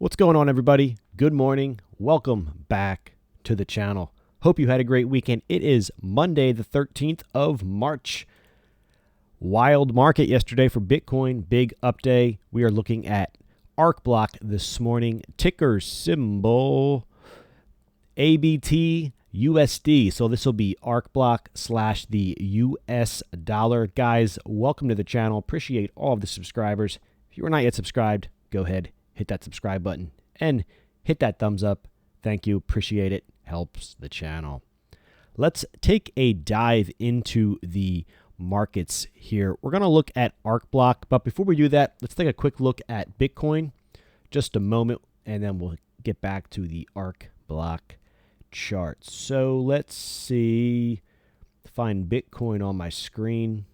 What's going on, everybody? Good morning. Welcome back to the channel. Hope you had a great weekend. It is Monday, the 13th of March. Wild market yesterday for Bitcoin. Big up day. We are looking at Arcblock this morning. Ticker symbol ABTUSD. So this will be Arcblock / the US dollar. Guys, welcome to the channel. Appreciate all of the subscribers. If you are not yet subscribed, go ahead, hit that subscribe button and hit that thumbs up. Thank you. Appreciate it. Helps the channel. Let's take a dive into the markets here. We're going to look at Arcblock, but before we do that, let's take a quick look at Bitcoin. Just a moment, and then we'll get back to the Arcblock chart. So let's see. Find Bitcoin on my screen.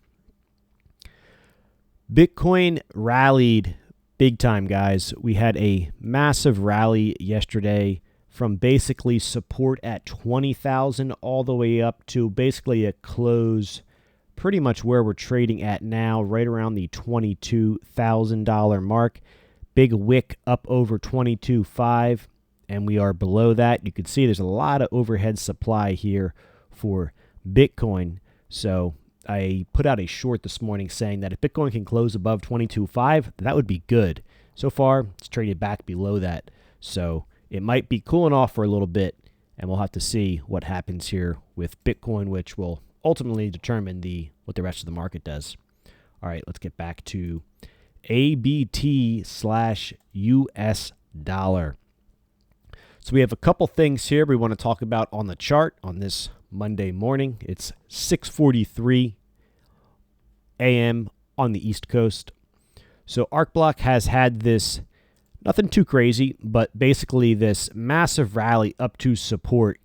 Bitcoin rallied big time, guys. We had a massive rally yesterday from basically support at 20,000 all the way up to basically a close pretty much where we're trading at now, right around the $22,000 mark. Big wick up over 22.5, and we are below that. You can see there's a lot of overhead supply here for Bitcoin. So I put out a short this morning saying that if Bitcoin can close above 22.5, that would be good. So far, it's traded back below that. So it might be cooling off for a little bit, and we'll have to see what happens here with Bitcoin, which will ultimately determine what the rest of the market does. All right, let's get back to ABT / US dollar. So we have a couple things here we want to talk about on the chart on this Monday morning. It's 6:43 a.m. on the East Coast. So Arcblock has had this, nothing too crazy, but basically this massive rally up to support.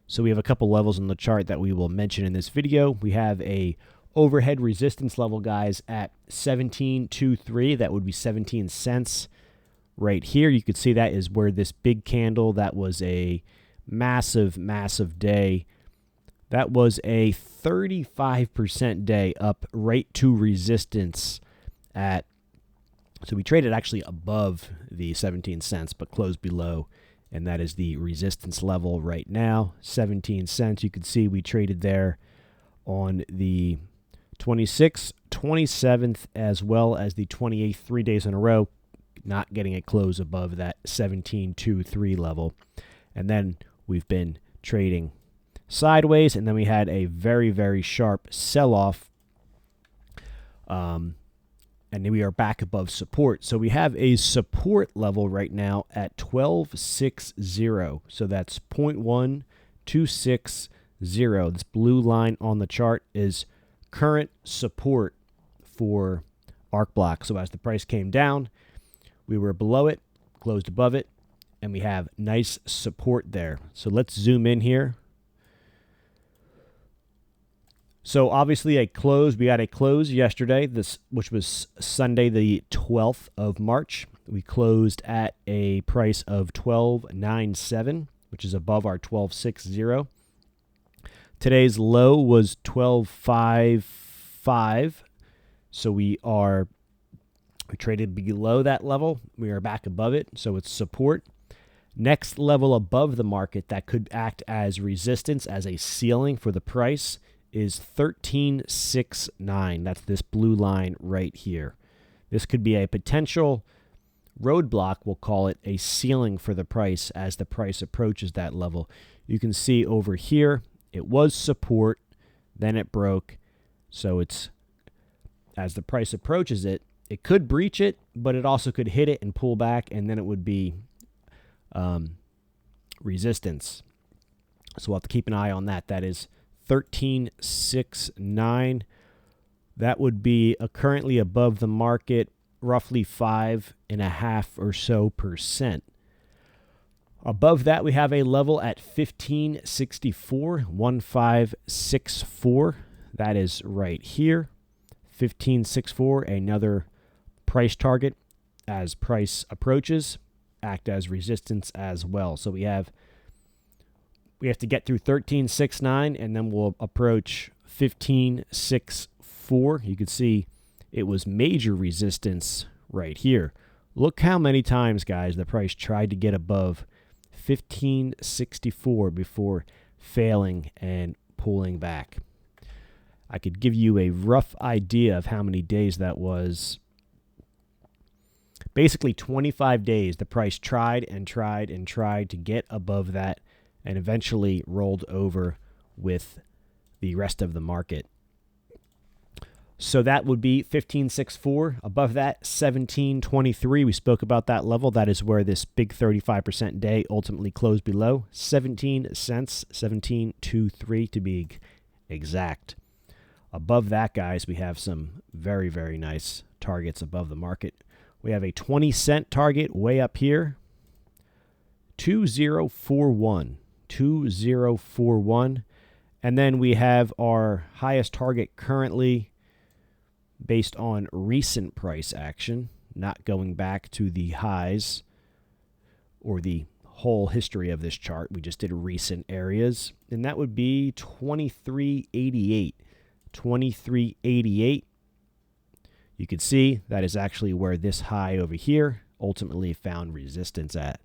So we have a couple levels on the chart that we will mention in this video. We have a overhead resistance level, guys, at 17.23. That would be 17 cents. Right here, you could see that is where this big candle, that was a massive, massive day. That was a 35% day up right to resistance at, so we traded actually above the 17 cents, but closed below, and that is the resistance level right now, 17 cents. You can see we traded there on the 26th, 27th, as well as the 28th, 3 days in a row, not getting a close above that 17.23 level. And then we've been trading sideways, and then we had a very, very sharp sell-off, and then we are back above support. So we have a support level right now at 12.60. So that's 0.1260. This blue line on the chart is current support for Arcblock. So as the price came down, we were below it, closed above it, and we have nice support there. So let's zoom in here. So obviously we had a close yesterday, which was Sunday the 12th of March. We closed at a price of 12.97, which is above our 12.60. Today's low was 12.55. So we traded below that level. We are back above it, so it's support. Next level above the market that could act as resistance, as a ceiling for the price, is 13.69. That's this blue line right here. This could be a potential roadblock. We'll call it a ceiling for the price as the price approaches that level. You can see over here, it was support, then it broke. So it's, as the price approaches it, it could breach it, but it also could hit it and pull back, and then it would be resistance. So we'll have to keep an eye on that. That is 13.69. That would be currently above the market, roughly 5.5% or so. Above that, we have a level at 15.64. That is right here. 15.64, another price target as price approaches, act as resistance as well. So we have to get through 13.69, and then we'll approach 15.64. You can see it was major resistance right here. Look how many times, guys, the price tried to get above 1564 before failing and pulling back. I could give you a rough idea of how many days that was. Basically 25 days, the price tried and tried and tried to get above that and eventually rolled over with the rest of the market. So that would be 1564. Above that, 1723. We spoke about that level. That is where this big 35% day ultimately closed below. 17 cents, 1723 to be exact. Above that, guys, we have some very, very nice targets above the market. We have a 20-cent target way up here. 2041. 2041. And then we have our highest target currently based on recent price action, not going back to the highs or the whole history of this chart. We just did recent areas, and that would be 2388. 2388. You can see that is actually where this high over here ultimately found resistance at.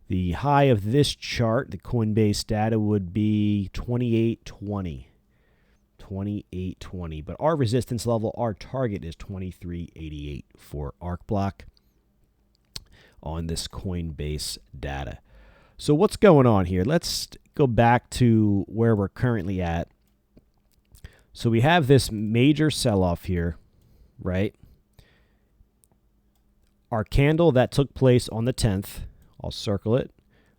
The high of this chart, the Coinbase data, would be 2820. 2820. But our resistance level, our target is 2388 for Arcblock on this Coinbase data. So what's going on here? Let's go back to where we're currently at. So we have this major sell-off here, right? Our candle that took place on the 10th, I'll circle it,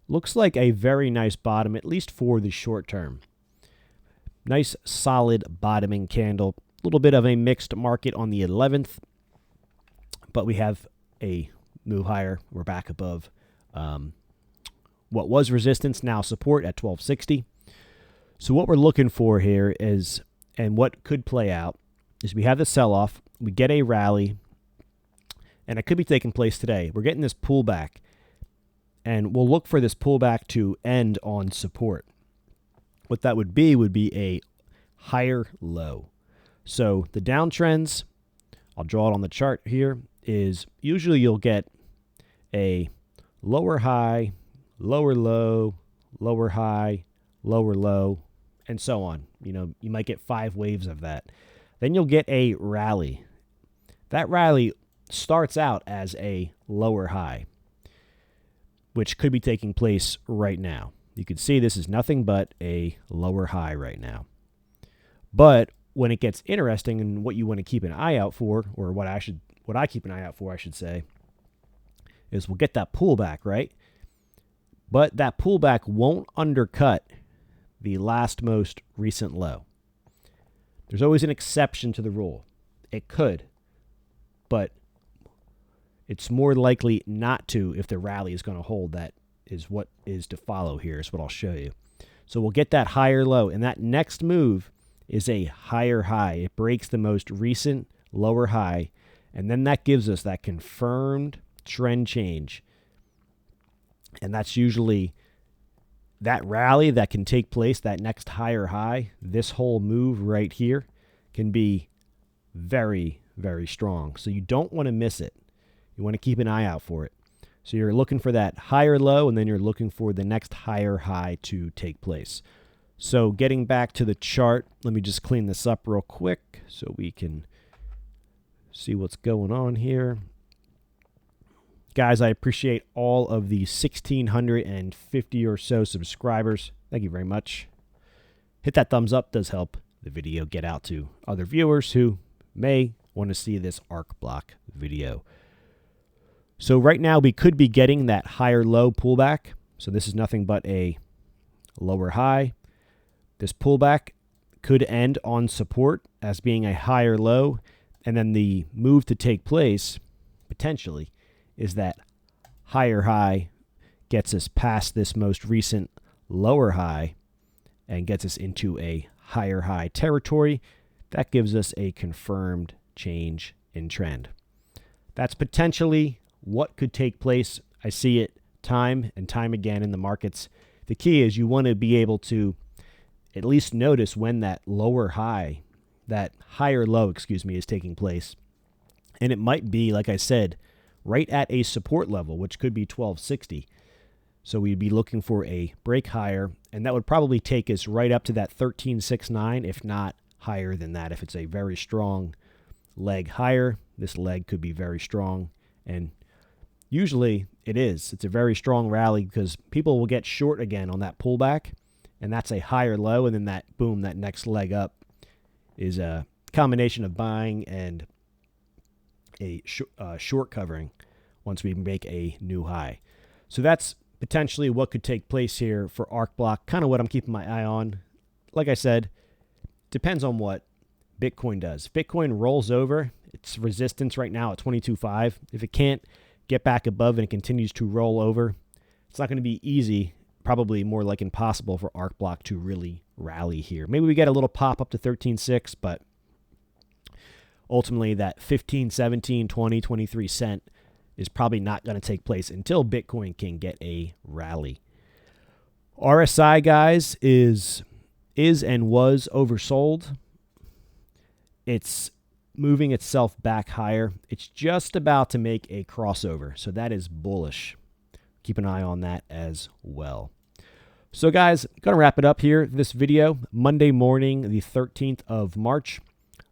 looks like a very nice bottom, at least for the short term. Nice solid bottoming candle. A little bit of a mixed market on the 11th, but we have a move higher. We're back above what was resistance, now support at 1260. So what we're looking for here is, and what could play out, is we have the sell-off, we get a rally, and it could be taking place today. We're getting this pullback, and we'll look for this pullback to end on support. What that would be a higher low. So the downtrends, I'll draw it on the chart here, is usually you'll get a lower high, lower low, lower high, lower low, and so on. You know, you might get 5 waves of that. Then you'll get a rally. That rally starts out as a lower high, which could be taking place right now. You can see this is nothing but a lower high right now. But when it gets interesting, and what you want to keep an eye out for, or what I keep an eye out for, I should say, is we'll get that pullback, right? But that pullback won't undercut the last most recent low. There's always an exception to the rule. It could, but it's more likely not to if the rally is going to hold. That is what is to follow here, is what I'll show you. So we'll get that higher low, and that next move is a higher high. It breaks the most recent lower high, and then that gives us that confirmed trend change. And that's usually that rally that can take place, that next higher high. This whole move right here can be very, very strong. So you don't want to miss it. You want to keep an eye out for it. So you're looking for that higher low, and then you're looking for the next higher high to take place. So getting back to the chart, let me just clean this up real quick so we can see what's going on here. Guys, I appreciate all of the 1,650 or so subscribers. Thank you very much. Hit that thumbs up. Does help the video get out to other viewers who may want to see this Arcblock video. So right now we could be getting that higher low pullback. So this is nothing but a lower high. This pullback could end on support as being a higher low. And then the move to take place, potentially, is that higher high gets us past this most recent lower high and gets us into a higher high territory. That gives us a confirmed change in trend. That's potentially what could take place. I see it time and time again in the markets. The key is you want to be able to at least notice when that lower high, that higher low, is taking place. And it might be, like I said, right at a support level, which could be 1260. So we'd be looking for a break higher, and that would probably take us right up to that 1369, if not higher than that. If it's a very strong leg higher, this leg could be very strong, and usually it is. It's a very strong rally because people will get short again on that pullback, and that's a higher low, and then that boom, that next leg up is a combination of buying and a short covering once we make a new high. So that's potentially what could take place here for Arcblock, kind of what I'm keeping my eye on. Like I said, depends on what Bitcoin does. If Bitcoin rolls over its resistance right now at 22.5, if it can't get back above and it continues to roll over, it's not going to be easy, probably more like impossible for Arcblock to really rally here. Maybe we get a little pop up to 13.6, but ultimately that 15, 17, 20, 23 cent is probably not going to take place until Bitcoin can get a rally. RSI, guys, is and was oversold. It's moving itself back higher. It's just about to make a crossover, so that is bullish. Keep an eye on that as well. So guys, going to wrap it up here, this video. Monday morning, the 13th of March.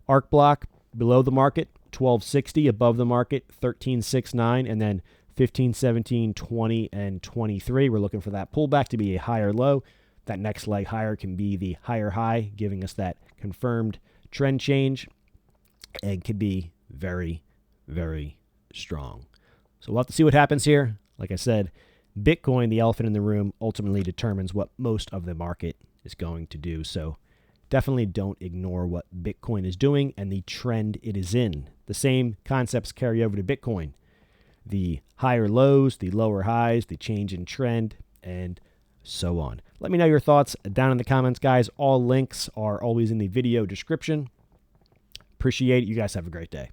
Arcblock below the market, 1260, above the market, 1369, and then 15, 17, 20, and 23. We're looking for that pullback to be a higher low. That next leg higher can be the higher high, giving us that confirmed trend change, and could be very, very strong. So we'll have to see what happens here. Like I said, Bitcoin, the elephant in the room, ultimately determines what most of the market is going to do. So definitely don't ignore what Bitcoin is doing and the trend it is in. The same concepts carry over to Bitcoin. The higher lows, the lower highs, the change in trend, and so on. Let me know your thoughts down in the comments, guys. All links are always in the video description. Appreciate it. You guys have a great day.